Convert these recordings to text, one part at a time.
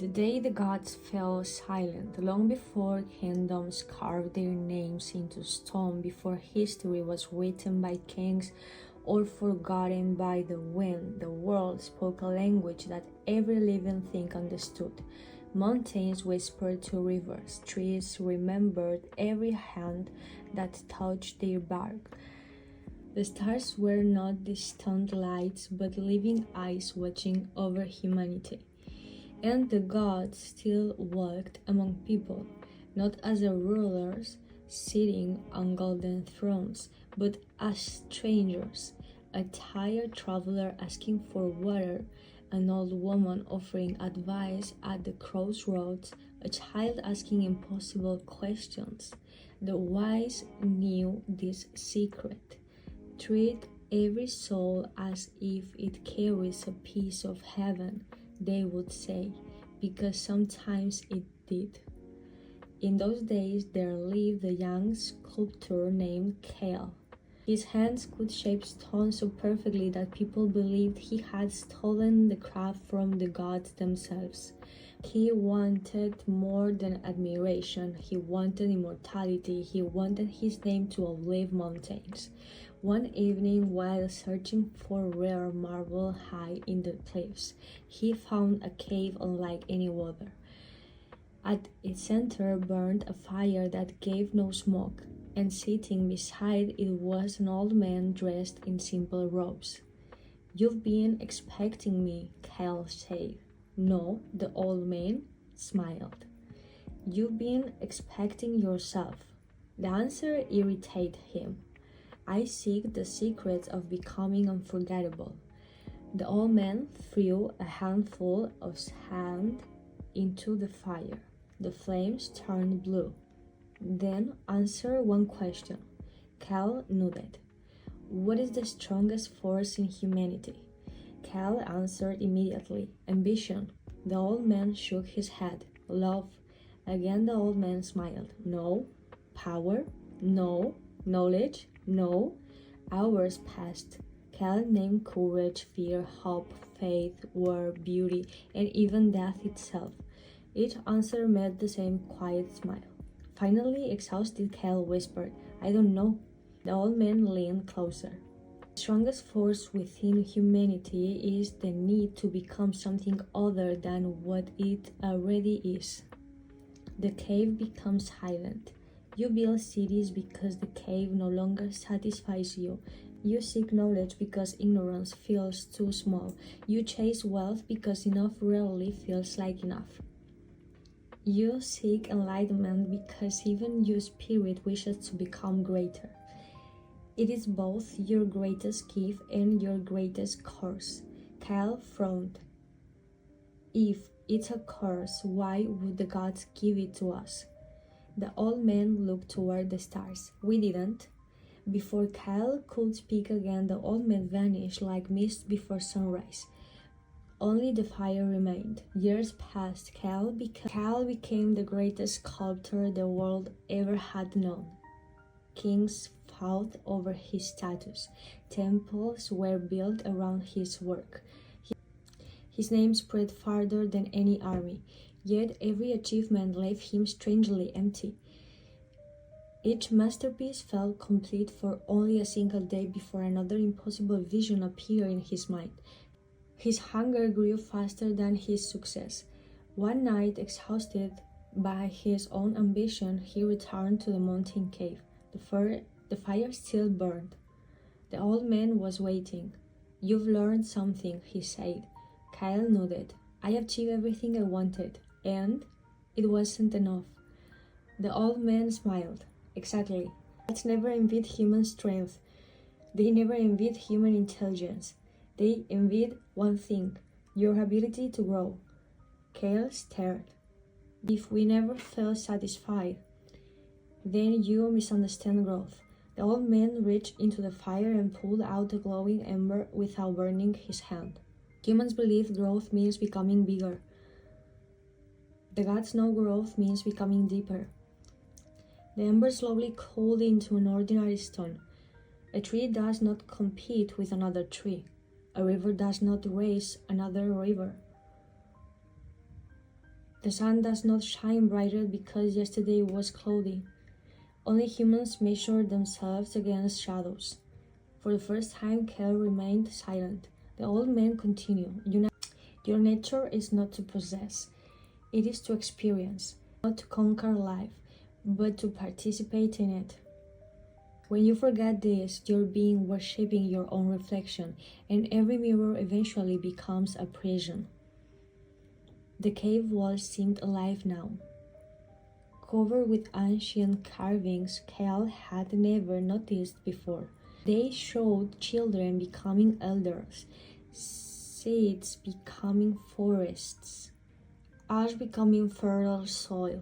The day the gods fell silent, long before kingdoms carved their names into stone, before history was written by kings or forgotten by the wind, the world spoke a language that every living thing understood. Mountains whispered to rivers, trees remembered every hand that touched their bark. The stars were not distant lights, but living eyes watching over humanity. And the gods still walked among people, not as rulers sitting on golden thrones, but as strangers, a tired traveler asking for water, an old woman offering advice at the crossroads, a child asking impossible questions. The wise knew this secret. Treat every soul as if it carries a piece of heaven, they would say, because sometimes it did. In those days there lived a young sculptor named Kale. His hands could shape stone so perfectly that people believed he had stolen the craft from the gods themselves. He wanted more than admiration, he wanted immortality, he wanted his name to outlive mountains. One evening, while searching for rare marble high in the cliffs, he found a cave unlike any other. At its center burned a fire that gave no smoke, and sitting beside it was an old man dressed in simple robes. "You've been expecting me," Kyle said. "No," the old man smiled. "You've been expecting yourself." The answer irritated him. "I seek the secrets of becoming unforgettable." The old man threw a handful of sand into the fire. The flames turned blue. "Then answer one question." Cal nodded. "What is the strongest force in humanity?" Cal answered immediately. "Ambition." The old man shook his head. "Love." Again the old man smiled. "No." "Power?" "No." "Knowledge?" "No." Hours passed. Cal named courage, fear, hope, faith, war, beauty, and even death itself. Each answer met the same quiet smile. Finally, exhausted, Cal whispered, "I don't know." The old man leaned closer. "The strongest force within humanity is the need to become something other than what it already is." The cave becomes silent. You build cities because the cave no longer satisfies you. You seek knowledge because ignorance feels too small. You chase wealth because enough rarely feels like enough. You seek enlightenment because even your spirit wishes to become greater. It is both your greatest gift and your greatest curse. Kyle frowned. "If it's a curse, why would the gods give it to us?" The old man looked toward the stars. "We didn't." Before Kyle could speak again, the old man vanished like mist before sunrise. Only the fire remained. Years passed. Kyle became the greatest sculptor the world ever had known. Kings fought over his status. Temples were built around his work. His name spread farther than any army. Yet every achievement left him strangely empty. Each masterpiece felt complete for only a single day before another impossible vision appeared in his mind. His hunger grew faster than his success. One night, exhausted by his own ambition, he returned to the mountain cave. The fire still burned. The old man was waiting. "You've learned something," he said. Kyle nodded. "I achieved everything I wanted, and it wasn't enough." The old man smiled. "Exactly. Gods never envied human strength. They never envied human intelligence. They envied one thing, your ability to grow." Kale stared. "If we never felt satisfied, then you misunderstand growth." The old man reached into the fire and pulled out a glowing ember without burning his hand. "Humans believe growth means becoming bigger. The gods know growth means becoming deeper." The ember slowly cooled into an ordinary stone. A tree does not compete with another tree. A river does not race another river. The sun does not shine brighter because yesterday was cloudy. Only humans measure themselves against shadows. For the first time, Kel remained silent. The old man continued, Your nature is not to possess, it is to experience, not to conquer life, but to participate in it. When you forget this, you're being worshipping your own reflection, and every mirror eventually becomes a prison. The cave walls seemed alive now. Covered with ancient carvings Kel had never noticed before. They showed children becoming elders, seeds becoming forests, ash becoming fertile soil.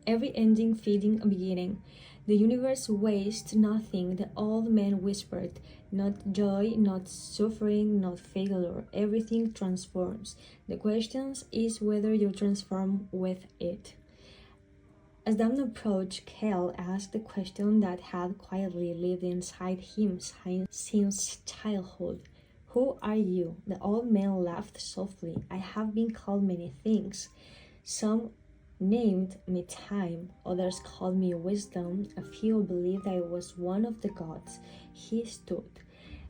Every ending feeding a beginning. The universe wastes nothing, the old man whispered. Not joy, not suffering, not failure. Everything transforms. The question is whether you transform with it. As dawn approached, Kel asked the question that had quietly lived inside him since childhood. Who are you? The old man laughed softly. I have been called many things. Some named me time, others called me wisdom, a few believed I was one of the gods. He stood.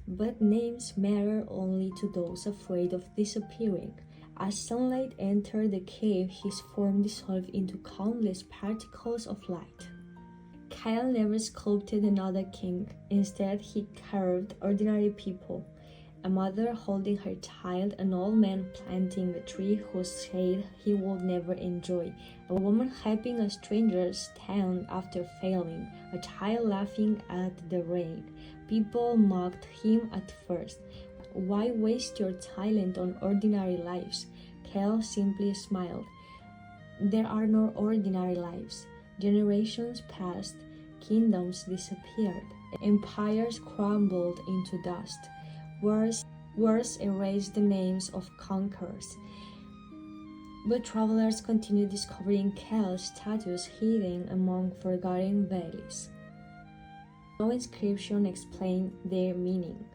But names matter only to those afraid of disappearing. As sunlight entered the cave, his form dissolved into countless particles of light. Kyle never sculpted another king. Instead, he carved ordinary people. A mother holding her child, an old man planting a tree whose shade he would never enjoy, a woman helping a stranger stand after failing, a child laughing at the rain. People mocked him at first. Why waste your talent on ordinary lives? Kel simply smiled. There are no ordinary lives. Generations passed, kingdoms disappeared, empires crumbled into dust. Wars erased the names of conquerors. But travelers continued discovering Kel's statues hidden among forgotten valleys. No inscription explained their meaning.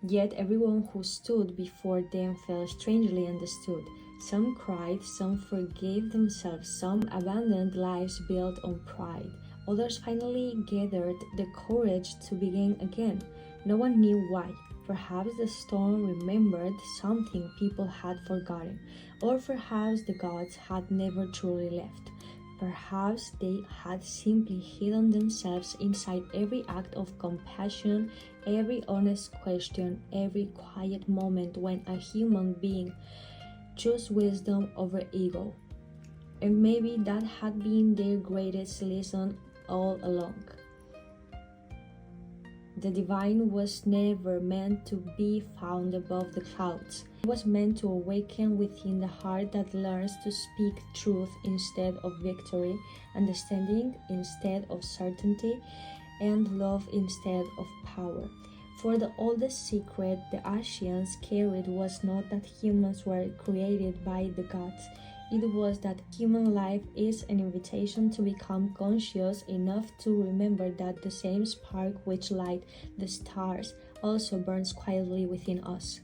Yet everyone who stood before them felt strangely understood. Some cried, some forgave themselves, some abandoned lives built on pride. Others finally gathered the courage to begin again. No one knew why. Perhaps the stone remembered something people had forgotten, or perhaps the gods had never truly left. Perhaps they had simply hidden themselves inside every act of compassion, every honest question, every quiet moment when a human being chose wisdom over ego. And maybe that had been their greatest lesson all along. The divine was never meant to be found above the clouds. It was meant to awaken within the heart that learns to speak truth instead of victory, understanding instead of certainty, and love instead of power. For the oldest secret the Asians carried was not that humans were created by the gods. It was that human life is an invitation to become conscious enough to remember that the same spark which lights the stars also burns quietly within us.